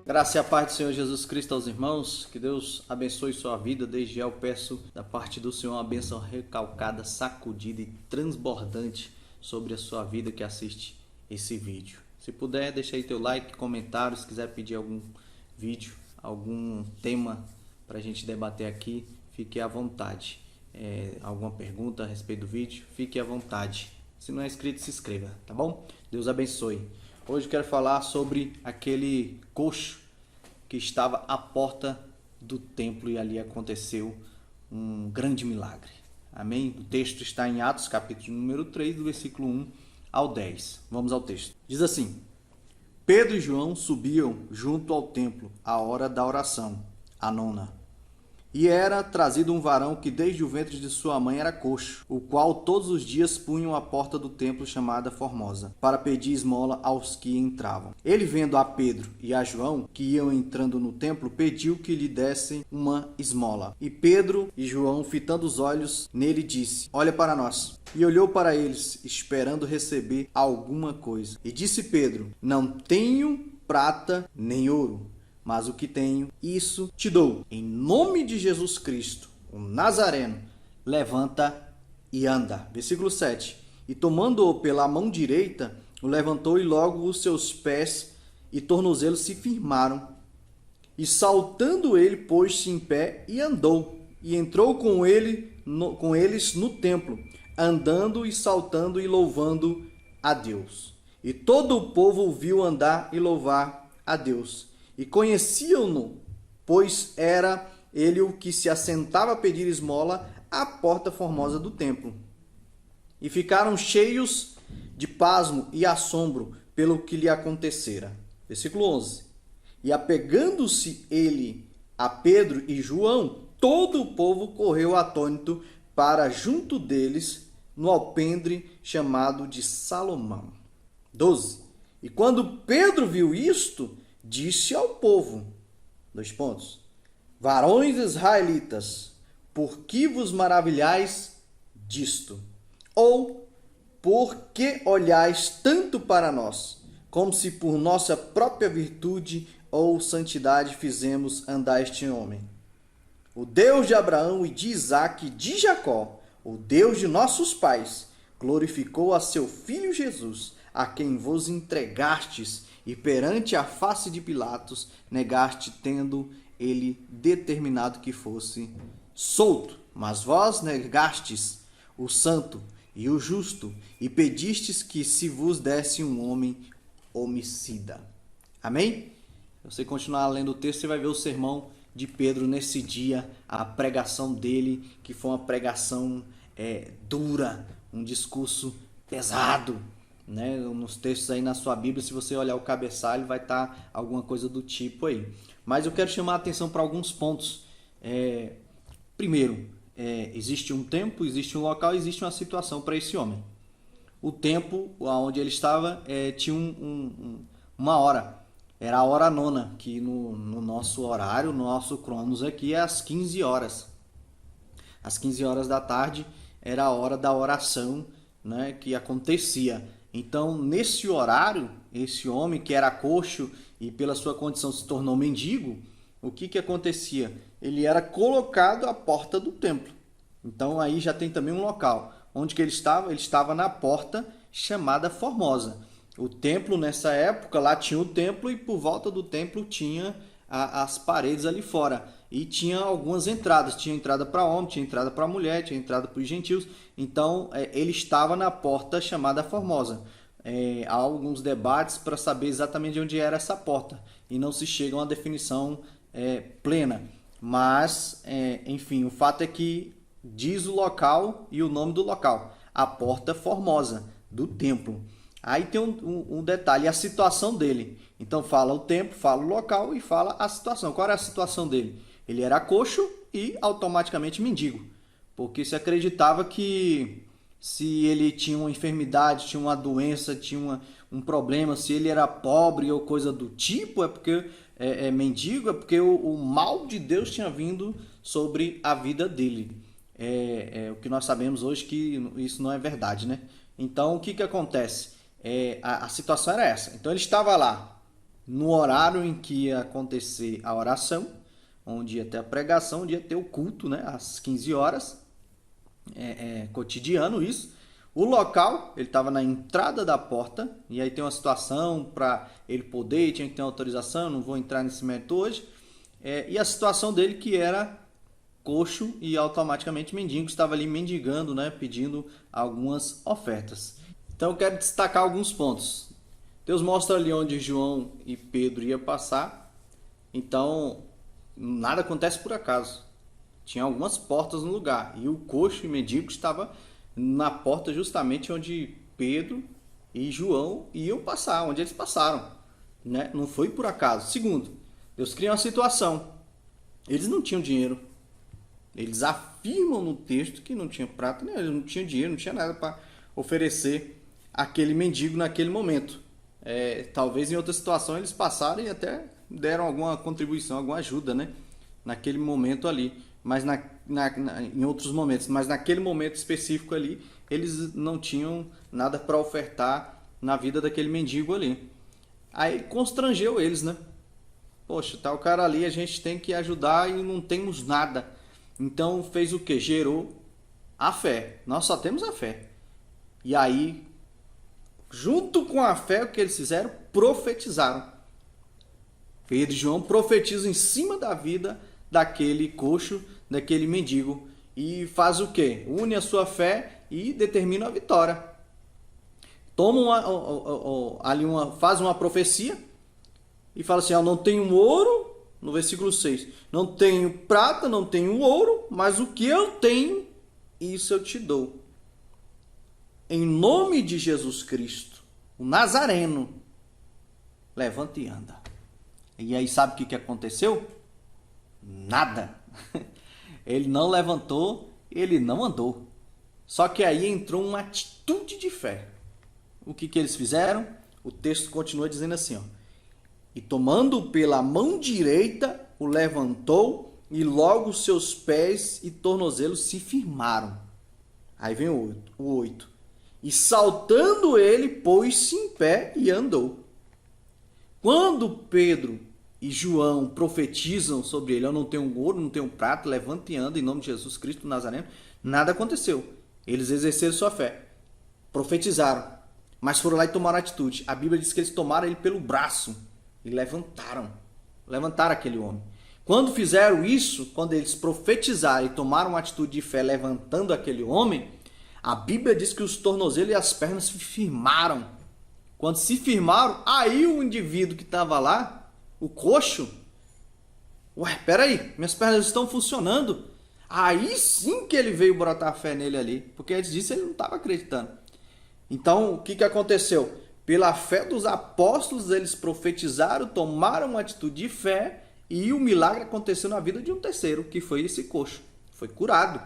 Graça e a paz do Senhor Jesus Cristo aos irmãos, que Deus abençoe sua vida. Desde já eu peço da parte do Senhor uma bênção recalcada, sacudida e transbordante sobre a sua vida que assiste esse vídeo. Se puder, deixa aí teu like, comentário, se quiser pedir algum vídeo, algum tema para a gente debater aqui, fique à vontade. Alguma pergunta a respeito do vídeo, fique à vontade. Se não é inscrito, se inscreva, tá bom? Deus abençoe. Hoje eu quero falar sobre aquele coxo que estava à porta do templo e ali aconteceu um grande milagre. Amém? O texto está em Atos, capítulo número 3, do versículo 1 ao 10. Vamos ao texto. Diz assim: Pedro e João subiam junto ao templo à hora da oração, a nona. E era trazido um varão que desde o ventre de sua mãe era coxo, o qual todos os dias punham à porta do templo chamada Formosa, para pedir esmola aos que entravam. Ele, vendo a Pedro e a João, que iam entrando no templo, pediu que lhe dessem uma esmola. E Pedro e João, fitando os olhos nele, disse: Olha para nós. E olhou para eles, esperando receber alguma coisa. E disse Pedro: Não tenho prata nem ouro, mas o que tenho, isso te dou. Em nome de Jesus Cristo, o Nazareno, levanta e anda. Versículo 7. E tomando-o pela mão direita, o levantou e logo os seus pés e tornozelos se firmaram. E saltando ele, pôs-se em pé e andou. E entrou com eles no templo, andando e saltando e louvando a Deus. E todo o povo o viu andar e louvar a Deus. E conheciam-no, pois era ele o que se assentava a pedir esmola à porta formosa do templo. E ficaram cheios de pasmo e assombro pelo que lhe acontecera. Versículo 11. E apegando-se ele a Pedro e João, todo o povo correu atônito para junto deles no alpendre chamado de Salomão. 12. E quando Pedro viu isto, disse ao povo, varões israelitas, por que vos maravilhais disto? Ou por que olhais tanto para nós, como se por nossa própria virtude ou santidade fizemos andar este homem? O Deus de Abraão e de Isaque e de Jacó, o Deus de nossos pais, glorificou a seu Filho Jesus, a quem vos entregastes, e perante a face de Pilatos negaste, tendo ele determinado que fosse solto. Mas vós negastes o santo e o justo, e pedistes que se vos desse um homem homicida. Amém? Se você continuar lendo o texto, você vai ver o sermão de Pedro nesse dia, a pregação dele, que foi uma pregação dura, um discurso pesado. Né, nos textos aí na sua Bíblia, se você olhar o cabeçalho, vai estar alguma coisa do tipo aí. Mas eu quero chamar a atenção para alguns pontos. Primeiro, existe um tempo, existe um local, existe uma situação para esse homem. O tempo onde ele estava tinha uma hora. Era a hora nona, que no nosso horário, no nosso cronos aqui, é às 15 horas. Às 15 horas da tarde era a hora da oração, né, que acontecia. Então, nesse horário, esse homem que era coxo e pela sua condição se tornou mendigo, o que acontecia? Ele era colocado à porta do templo. Então, aí já tem também um local. Onde que ele estava? Ele estava na porta chamada Formosa. O templo, nessa época, lá tinha o templo e por volta do templo tinha as paredes ali fora. E tinha algumas entradas. Tinha entrada para homem, tinha entrada para mulher, tinha entrada para os gentios. Então, ele estava na porta chamada Formosa. Há alguns debates para saber exatamente de onde era essa porta. E não se chega a uma definição plena. Mas, enfim, o fato é que diz o local e o nome do local. A porta Formosa do templo. Aí tem um detalhe, a situação dele. Então fala o tempo, fala o local e fala a situação. Qual era a situação dele? Ele era coxo e automaticamente mendigo. Porque se acreditava que se ele tinha uma enfermidade, tinha uma doença, tinha um problema, se ele era pobre ou coisa do tipo, é porque mendigo, é porque o mal de Deus tinha vindo sobre a vida dele. O que nós sabemos hoje que isso não é verdade, né? Então o que acontece? A situação era essa. Então ele estava lá no horário em que ia acontecer a oração, onde ia ter a pregação, onde ia ter o culto, né, às 15 horas, cotidiano isso. O local, ele estava na entrada da porta, e aí tem uma situação para ele poder, tinha que ter uma autorização, não vou entrar nesse mérito hoje, e a situação dele que era coxo e automaticamente mendigo, estava ali mendigando, né, pedindo algumas ofertas. Então eu quero destacar alguns pontos. Deus mostra ali onde João e Pedro iam passar, então nada acontece por acaso. Tinha algumas portas no lugar, e o coxo e mendigo estava na porta justamente onde Pedro e João iam passar, onde eles passaram, né? Não foi por acaso. Segundo, Deus cria uma situação. Eles não tinham dinheiro. Eles afirmam no texto que não tinha prata, né? Eles não tinham dinheiro, não tinha nada para oferecer àquele mendigo naquele momento. Talvez em outra situação eles passaram e até deram alguma contribuição, alguma ajuda, né? Naquele momento ali. Mas em outros momentos, mas naquele momento específico ali, eles não tinham nada para ofertar na vida daquele mendigo ali. Aí constrangeu eles, né? Poxa, tá o cara ali, a gente tem que ajudar e não temos nada. Então fez o que? Gerou a fé. Nós só temos a fé. E aí, junto com a fé, o que eles fizeram? Profetizaram. Pedro e João profetizam em cima da vida daquele coxo, daquele mendigo, e faz o quê? Une a sua fé e determina a vitória. Faz uma profecia e fala assim: não tenho ouro, no versículo 6, não tenho prata, não tenho ouro, mas o que eu tenho, isso eu te dou. Em nome de Jesus Cristo, o Nazareno, levanta e anda. E aí sabe o que aconteceu? Nada. Ele não levantou, ele não andou. Só que aí entrou uma atitude de fé. O que eles fizeram? O texto continua dizendo assim, ó: e tomando pela mão direita, o levantou, e logo seus pés e tornozelos se firmaram. Aí vem o 8. E saltando ele, pôs-se em pé e andou. Quando Pedro e João profetizam sobre ele: eu não tenho ouro, não tenho prata, levanta e anda em nome de Jesus Cristo Nazareno, nada aconteceu. Eles exerceram sua fé, profetizaram, mas foram lá e tomaram atitude. A Bíblia diz que eles tomaram ele pelo braço e levantaram aquele homem. Quando fizeram isso, quando eles profetizaram e tomaram uma atitude de fé levantando aquele homem, a Bíblia diz que os tornozelos e as pernas se firmaram. Quando se firmaram, aí o indivíduo que estava lá, o coxo, peraí, minhas pernas estão funcionando. Aí sim que ele veio brotar fé nele ali, porque antes disso ele não estava acreditando. Então, o que aconteceu? Pela fé dos apóstolos, eles profetizaram, tomaram uma atitude de fé, e o milagre aconteceu na vida de um terceiro, que foi esse coxo. Foi curado.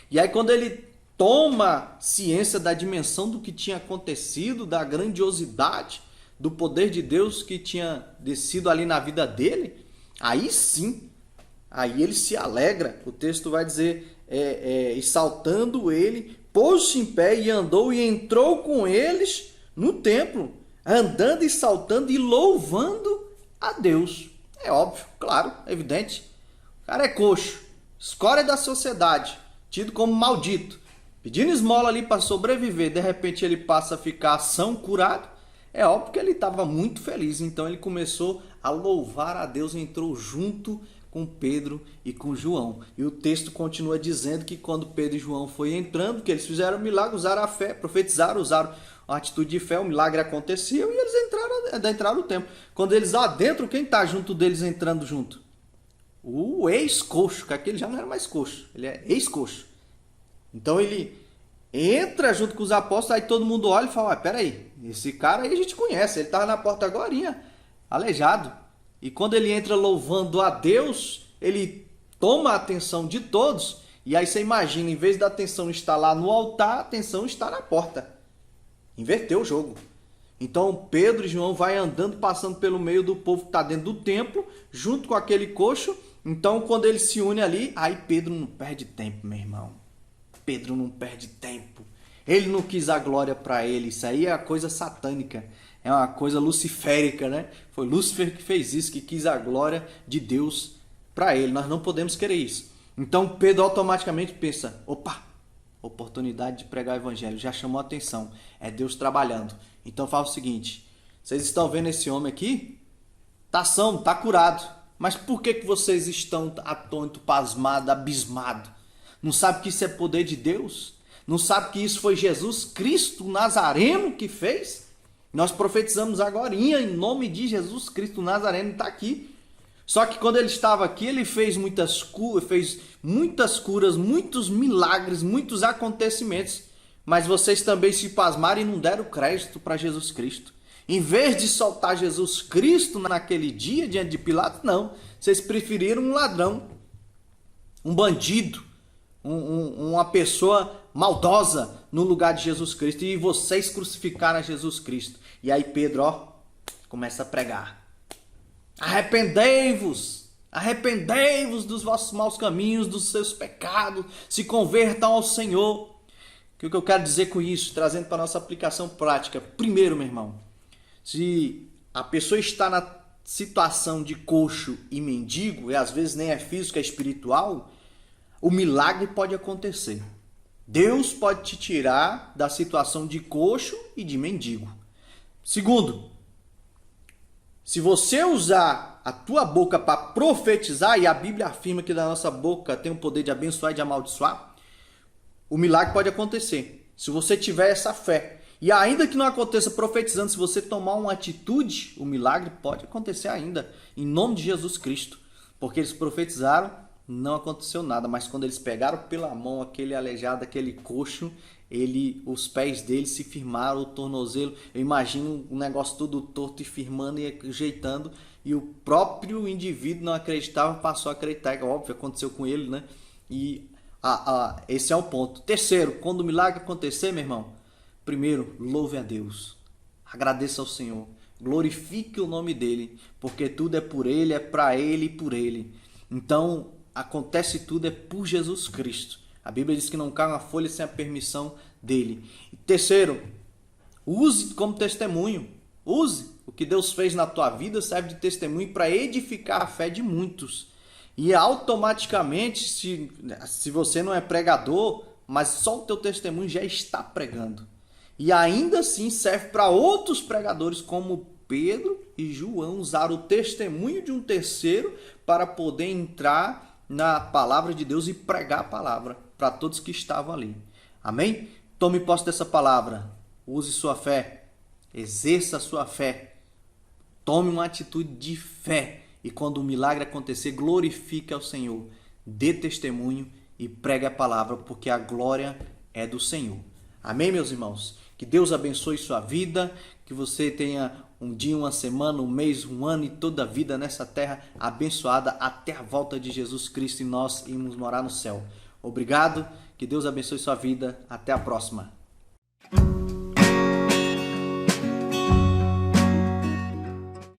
E aí quando ele toma ciência da dimensão do que tinha acontecido, da grandiosidade, do poder de Deus que tinha descido ali na vida dele, aí sim, aí ele se alegra. O texto vai dizer, e saltando ele, pôs-se em pé e andou e entrou com eles no templo, andando e saltando e louvando a Deus. É óbvio, claro, evidente. O cara é coxo, escória da sociedade, tido como maldito, pedindo esmola ali para sobreviver. De repente ele passa a ficar são, curado. É óbvio que ele estava muito feliz, então ele começou a louvar a Deus e entrou junto com Pedro e com João. E o texto continua dizendo que quando Pedro e João foram entrando, que eles fizeram o milagre, usaram a fé, profetizaram, usaram a atitude de fé, o milagre aconteceu e eles entraram no templo. Quando eles adentram, quem está junto deles entrando junto? O ex-coxo, que aquele já não era mais coxo, ele é ex-coxo. Então ele entra junto com os apóstolos, aí todo mundo olha e fala: peraí, esse cara aí a gente conhece, ele estava na porta agorinha, aleijado. E quando ele entra louvando a Deus, ele toma a atenção de todos. E aí você imagina, em vez da atenção estar lá no altar, a atenção está na porta. Inverteu o jogo. Então Pedro e João vai andando, passando pelo meio do povo que está dentro do templo, junto com aquele coxo. Então quando ele se une ali, aí Pedro não perde tempo, meu irmão. Pedro não perde tempo. Ele não quis a glória para ele. Isso aí é uma coisa satânica. É uma coisa luciférica, né? Foi Lúcifer que fez isso, que quis a glória de Deus para ele. Nós não podemos querer isso. Então Pedro automaticamente pensa, opa, oportunidade de pregar o evangelho. Já chamou a atenção. É Deus trabalhando. Então fala o seguinte, vocês estão vendo esse homem aqui? Tá são, tá curado. Mas por que vocês estão atônitos, pasmados, abismados? Não sabe que isso é poder de Deus? Não sabe que isso foi Jesus Cristo Nazareno que fez? Nós profetizamos agora em nome de Jesus Cristo Nazareno, está aqui. Só que quando ele estava aqui, ele fez muitas curas, muitos milagres, muitos acontecimentos. Mas vocês também se pasmaram e não deram crédito para Jesus Cristo. Em vez de soltar Jesus Cristo naquele dia diante de Pilatos, não. Vocês preferiram um ladrão, um bandido, uma pessoa maldosa no lugar de Jesus Cristo. E vocês crucificaram a Jesus Cristo. E aí Pedro, começa a pregar. Arrependei-vos! Arrependei-vos dos vossos maus caminhos, dos seus pecados. Se convertam ao Senhor. O que eu quero dizer com isso? Trazendo para a nossa aplicação prática. Primeiro, meu irmão, se a pessoa está na situação de coxo e mendigo, e às vezes nem é físico, é espiritual, o milagre pode acontecer. Deus pode te tirar da situação de coxo e de mendigo. Segundo, se você usar a tua boca para profetizar, e a Bíblia afirma que da nossa boca tem o poder de abençoar e de amaldiçoar, o milagre pode acontecer. Se você tiver essa fé. E ainda que não aconteça profetizando, se você tomar uma atitude, o milagre pode acontecer ainda, em nome de Jesus Cristo. Porque eles profetizaram, não aconteceu nada, mas quando eles pegaram pela mão aquele aleijado, aquele coxo, os pés dele se firmaram, o tornozelo, eu imagino um negócio todo torto e firmando e ajeitando, e o próprio indivíduo não acreditava, passou a acreditar, é óbvio, aconteceu com ele, né? E esse é o ponto. Terceiro, quando o milagre acontecer, meu irmão, primeiro, louve a Deus, agradeça ao Senhor, glorifique o nome dele, porque tudo é por ele, é para ele e por ele. Então, acontece tudo é por Jesus Cristo. A Bíblia diz que não cai uma folha sem a permissão dele. E terceiro, use como testemunho. Use o que Deus fez na tua vida, serve de testemunho para edificar a fé de muitos. E automaticamente, se você não é pregador, mas só o teu testemunho já está pregando. E ainda assim serve para outros pregadores como Pedro e João usar o testemunho de um terceiro para poder entrar na palavra de Deus e pregar a palavra para todos que estavam ali. Amém? Tome posse dessa palavra. Use sua fé. Exerça a sua fé. Tome uma atitude de fé. E quando o milagre acontecer, glorifique ao Senhor. Dê testemunho e pregue a palavra, porque a glória é do Senhor. Amém, meus irmãos? Que Deus abençoe sua vida, que você tenha um dia, uma semana, um mês, um ano e toda a vida nessa terra abençoada até a volta de Jesus Cristo e nós irmos morar no céu. Obrigado, que Deus abençoe sua vida. Até a próxima.